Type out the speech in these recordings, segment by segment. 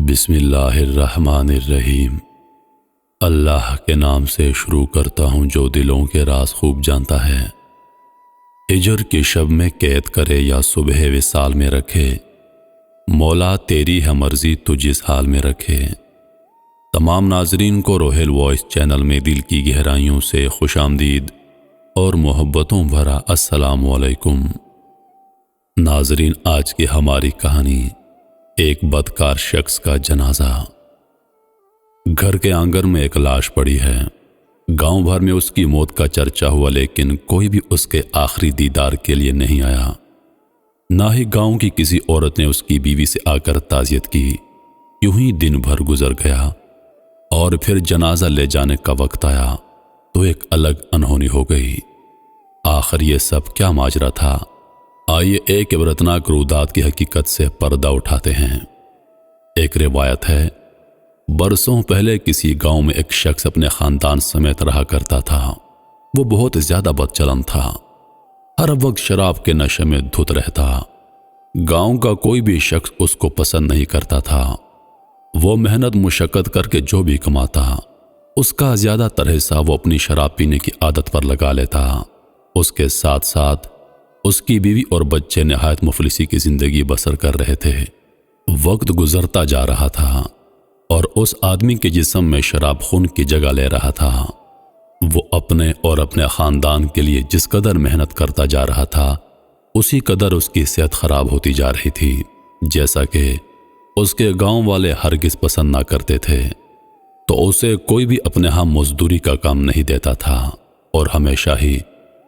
بسم اللہ الرحمن الرحیم۔ اللہ کے نام سے شروع کرتا ہوں جو دلوں کے راز خوب جانتا ہے۔ ہجر کی شب میں قید کرے یا صبح وصال میں رکھے، مولا تیری ہے مرضی تو جس حال میں رکھے۔ تمام ناظرین کو روحیل وائس چینل میں دل کی گہرائیوں سے خوش آمدید اور محبتوں بھرا السلام علیکم۔ ناظرین، آج کی ہماری کہانی ایک بدکار شخص کا جنازہ۔ گھر کے آنگن میں ایک لاش پڑی ہے۔ گاؤں بھر میں اس کی موت کا چرچا ہوا، لیکن کوئی بھی اس کے آخری دیدار کے لیے نہیں آیا۔ نہ ہی گاؤں کی کسی عورت نے اس کی بیوی سے آ کر تعزیت کی۔ یوں ہی دن بھر گزر گیا اور پھر جنازہ لے جانے کا وقت آیا تو ایک الگ انہونی ہو گئی۔ آخر یہ سب کیا ماجرا تھا؟ آئیے ایک عبرتناک رودات کی حقیقت سے پردہ اٹھاتے ہیں۔ ایک روایت ہے، برسوں پہلے کسی گاؤں میں ایک شخص اپنے خاندان سمیت رہا کرتا تھا۔ وہ بہت زیادہ بد چلن تھا، ہر وقت شراب کے نشے میں دھت رہتا۔ گاؤں کا کوئی بھی شخص اس کو پسند نہیں کرتا تھا۔ وہ محنت مشقت کر کے جو بھی کماتا، اس کا زیادہ تر حصہ وہ اپنی شراب پینے کی عادت پر لگا لیتا۔ اس کے ساتھ ساتھ اس کی بیوی اور بچے نہایت مفلسی کی زندگی بسر کر رہے تھے۔ وقت گزرتا جا رہا تھا اور اس آدمی کے جسم میں شراب خون کی جگہ لے رہا تھا۔ وہ اپنے اور اپنے خاندان کے لیے جس قدر محنت کرتا جا رہا تھا، اسی قدر اس کی صحت خراب ہوتی جا رہی تھی، جیسا کہ اس کے گاؤں والے ہرگز پسند نہ کرتے تھے۔ تو اسے کوئی بھی اپنے ہاں مزدوری کا کام نہیں دیتا تھا اور ہمیشہ ہی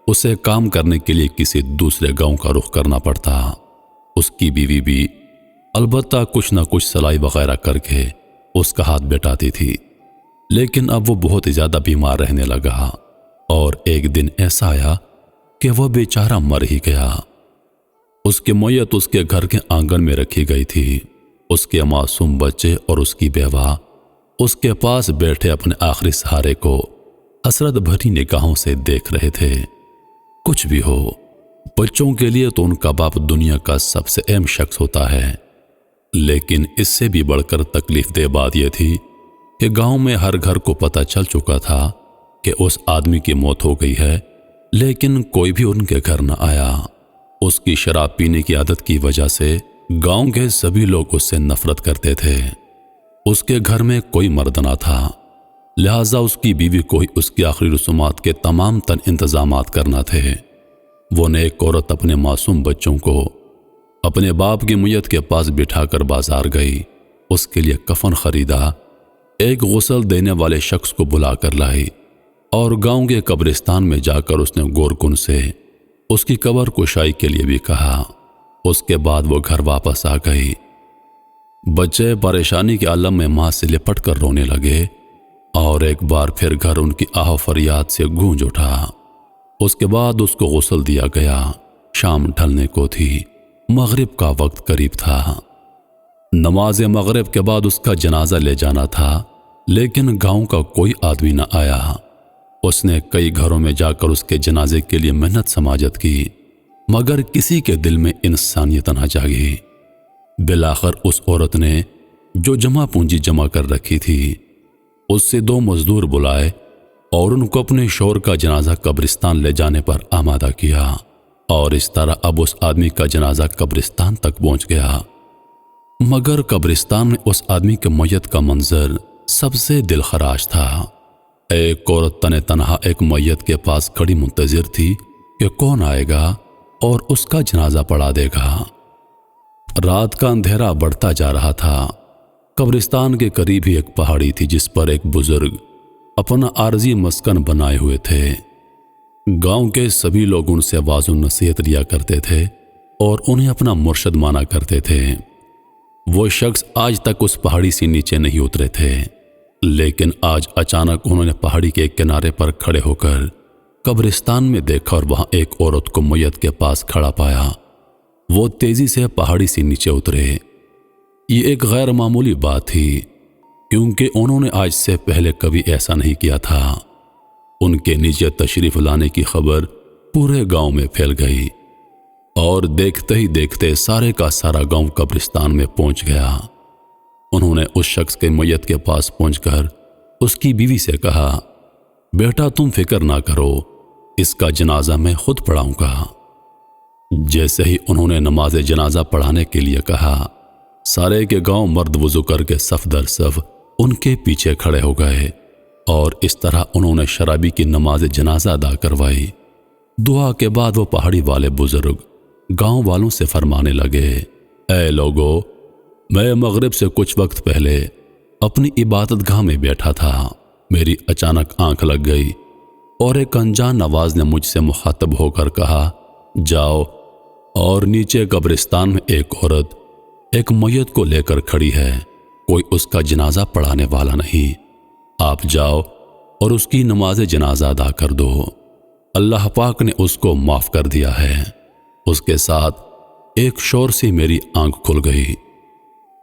اسے کام کرنے کے لیے کسی دوسرے گاؤں کا رخ کرنا پڑتا۔ اس کی بیوی بھی البتہ کچھ نہ کچھ سلائی وغیرہ کر کے اس کا ہاتھ بٹاتی تھی، لیکن اب وہ بہت زیادہ بیمار رہنے لگا اور ایک دن ایسا آیا کہ وہ بیچارہ مر ہی گیا۔ اس کی میت اس کے گھر کے آنگن میں رکھی گئی تھی۔ اس کے معصوم بچے اور اس کی بیوہ اس کے پاس بیٹھے اپنے آخری سہارے کو حسرت بھری نگاہوں سے دیکھ رہے تھے۔ کچھ بھی ہو، بچوں کے لیے تو ان کا باپ دنیا کا سب سے اہم شخص ہوتا ہے، لیکن اس سے بھی بڑھ کر تکلیف دہ بات یہ تھی کہ گاؤں میں ہر گھر کو پتہ چل چکا تھا کہ اس آدمی کی موت ہو گئی ہے، لیکن کوئی بھی ان کے گھر نہ آیا۔ اس کی شراب پینے کی عادت کی وجہ سے گاؤں کے سبھی لوگ اس سے نفرت کرتے تھے۔ اس کے گھر میں کوئی مرد نہ تھا، لہٰذا اس کی بیوی کو ہی اس کی آخری رسومات کے تمام تن انتظامات کرنا تھے۔ وہ نیک عورت اپنے معصوم بچوں کو اپنے باپ کی میت کے پاس بٹھا کر بازار گئی، اس کے لیے کفن خریدا، ایک غسل دینے والے شخص کو بلا کر لائی اور گاؤں کے قبرستان میں جا کر اس نے گورکن سے اس کی قبر کشائی کے لیے بھی کہا۔ اس کے بعد وہ گھر واپس آ گئی۔ بچے پریشانی کے عالم میں ماں سے لپٹ کر رونے لگے اور ایک بار پھر گھر ان کی آہ و فریاد سے گونج اٹھا۔ اس کے بعد اس کو غسل دیا گیا۔ شام ڈھلنے کو تھی، مغرب کا وقت قریب تھا۔ نماز مغرب کے بعد اس کا جنازہ لے جانا تھا، لیکن گاؤں کا کوئی آدمی نہ آیا۔ اس نے کئی گھروں میں جا کر اس کے جنازے کے لیے محنت سماجت کی، مگر کسی کے دل میں انسانیت نہ جاگی۔ بالآخر اس عورت نے جو جمع پونجی جمع کر رکھی تھی، اس سے 2 مزدور بلائے اور ان کو اپنے شوہر کا جنازہ قبرستان لے جانے پر آمادہ کیا، اور اس طرح اب اس آدمی کا جنازہ قبرستان تک پہنچ گیا۔ مگر قبرستان میں اس آدمی کے میت کا منظر سب سے دل خراش تھا۔ ایک عورت تن تنہا ایک میت کے پاس کھڑی منتظر تھی کہ کون آئے گا اور اس کا جنازہ پڑھا دے گا۔ رات کا اندھیرا بڑھتا جا رہا تھا۔ قبرستان کے قریب ہی ایک پہاڑی تھی جس پر ایک بزرگ اپنا عارضی مسکن بنائے ہوئے تھے۔ گاؤں کے سبھی لوگ ان سے واعظ و نصیحت لیا کرتے تھے اور انہیں اپنا مرشد مانا کرتے تھے۔ وہ شخص آج تک اس پہاڑی سے نیچے نہیں اترے تھے، لیکن آج اچانک انہوں نے پہاڑی کے کنارے پر کھڑے ہو کر قبرستان میں دیکھا اور وہاں ایک عورت کو میت کے پاس کھڑا پایا۔ وہ تیزی سے پہاڑی سے نیچے اترے۔ یہ ایک غیر معمولی بات تھی، کیونکہ انہوں نے آج سے پہلے کبھی ایسا نہیں کیا تھا۔ ان کے نیچے تشریف لانے کی خبر پورے گاؤں میں پھیل گئی اور دیکھتے ہی دیکھتے سارے کا سارا گاؤں قبرستان میں پہنچ گیا۔ انہوں نے اس شخص کے میت کے پاس پہنچ کر اس کی بیوی سے کہا، بیٹا تم فکر نہ کرو، اس کا جنازہ میں خود پڑھاؤں گا۔ جیسے ہی انہوں نے نماز جنازہ پڑھانے کے لیے کہا، سارے کے گاؤں مرد وضو کر کے صف در صف ان کے پیچھے کھڑے ہو گئے اور اس طرح انہوں نے شرابی کی نماز جنازہ ادا کروائی۔ دعا کے بعد وہ پہاڑی والے بزرگ گاؤں والوں سے فرمانے لگے، اے لوگو، میں مغرب سے کچھ وقت پہلے اپنی عبادت گاہ میں بیٹھا تھا، میری اچانک آنکھ لگ گئی اور ایک انجان آواز نے مجھ سے مخاطب ہو کر کہا، جاؤ اور نیچے قبرستان میں ایک عورت ایک میت کو لے کر کھڑی ہے، کوئی اس کا جنازہ پڑھانے والا نہیں، آپ جاؤ اور اس کی نماز جنازہ ادا کر دو، اللہ پاک نے اس کو معاف کر دیا ہے۔ اس کے ساتھ ایک شور سے میری آنکھ کھل گئی۔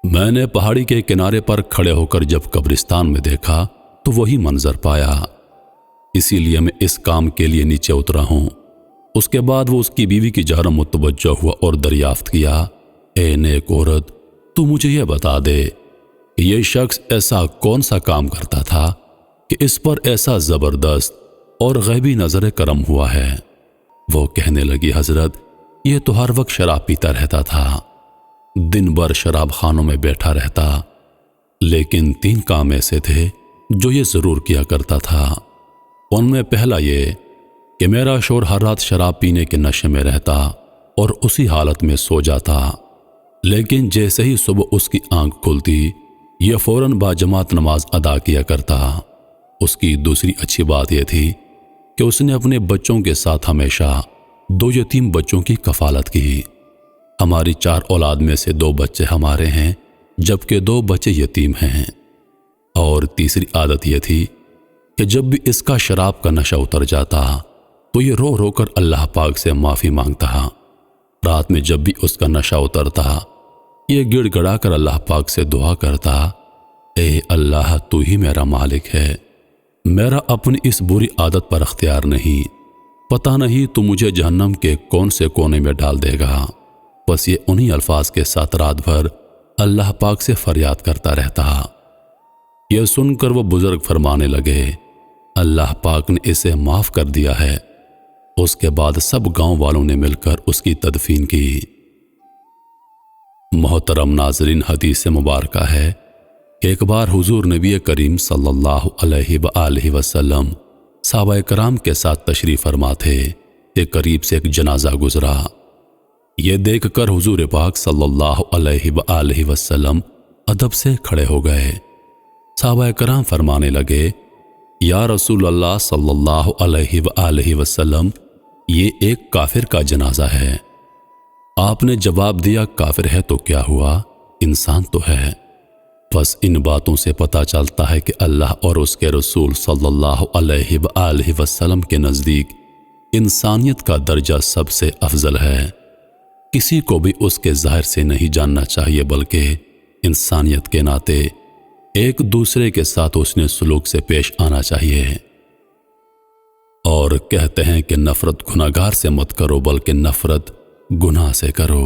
میں نے پہاڑی کے کنارے پر کھڑے ہو کر جب قبرستان میں دیکھا تو وہی منظر پایا، اسی لیے میں اس کام کے لیے نیچے اترا ہوں۔ اس کے بعد وہ اس کی بیوی کی جانب متوجہ ہوا اور دریافت کیا، اے نیک عورت، تو مجھے یہ بتا دے کہ یہ شخص ایسا کون سا کام کرتا تھا کہ اس پر ایسا زبردست اور غیبی نظر کرم ہوا ہے؟ وہ کہنے لگی، حضرت یہ تو ہر وقت شراب پیتا رہتا تھا، دن بھر شراب خانوں میں بیٹھا رہتا، لیکن 3 کام ایسے تھے جو یہ ضرور کیا کرتا تھا۔ ان میں پہلا یہ کہ میرا شوہر ہر رات شراب پینے کے نشے میں رہتا اور اسی حالت میں سو جاتا، لیکن جیسے ہی صبح اس کی آنکھ کھلتی یہ فوراً باجماعت نماز ادا کیا کرتا۔ اس کی دوسری اچھی بات یہ تھی کہ اس نے اپنے بچوں کے ساتھ ہمیشہ 2 یتیم بچوں کی کفالت کی۔ ہماری 4 اولاد میں سے 2 بچے ہمارے ہیں جبکہ 2 بچے یتیم ہیں۔ اور تیسری عادت یہ تھی کہ جب بھی اس کا شراب کا نشہ اتر جاتا تو یہ رو رو کر اللہ پاک سے معافی مانگتا، رات میں جب بھی اس کا نشہ اترتا یہ گڑ گڑا کر اللہ پاک سے دعا کرتا، اے اللہ تو ہی میرا مالک ہے، میرا اپنی اس بری عادت پر اختیار نہیں، پتہ نہیں تو مجھے جہنم کے کون سے کونے میں ڈال دے گا۔ بس یہ انہی الفاظ کے ساتھ رات بھر اللہ پاک سے فریاد کرتا رہتا۔ یہ سن کر وہ بزرگ فرمانے لگے، اللہ پاک نے اسے معاف کر دیا ہے۔ اس کے بعد سب گاؤں والوں نے مل کر اس کی تدفین کی۔ محترم ناظرین، حدیث مبارکہ ہے کہ ایک بار حضور نبی کریم صلی اللہ علیہ وآلہ وسلم صحابہ کرام کے ساتھ تشریف فرما تھے کہ قریب سے ایک جنازہ گزرا۔ یہ دیکھ کر حضور پاک صلی اللہ علیہ وآلہ وسلم ادب سے کھڑے ہو گئے۔ صحابہ کرام فرمانے لگے، یا رسول اللہ صلی اللہ علیہ وآلہ وسلم، یہ ایک کافر کا جنازہ ہے۔ آپ نے جواب دیا، کافر ہے تو کیا ہوا، انسان تو ہے۔ بس ان باتوں سے پتہ چلتا ہے کہ اللہ اور اس کے رسول صلی اللہ علیہ وآلہ وسلم کے نزدیک انسانیت کا درجہ سب سے افضل ہے۔ کسی کو بھی اس کے ظاہر سے نہیں جاننا چاہیے، بلکہ انسانیت کے ناطے ایک دوسرے کے ساتھ حسن سلوک سے پیش آنا چاہیے۔ اور کہتے ہیں کہ نفرت گناہگار سے مت کرو بلکہ نفرت گناہ سے کرو۔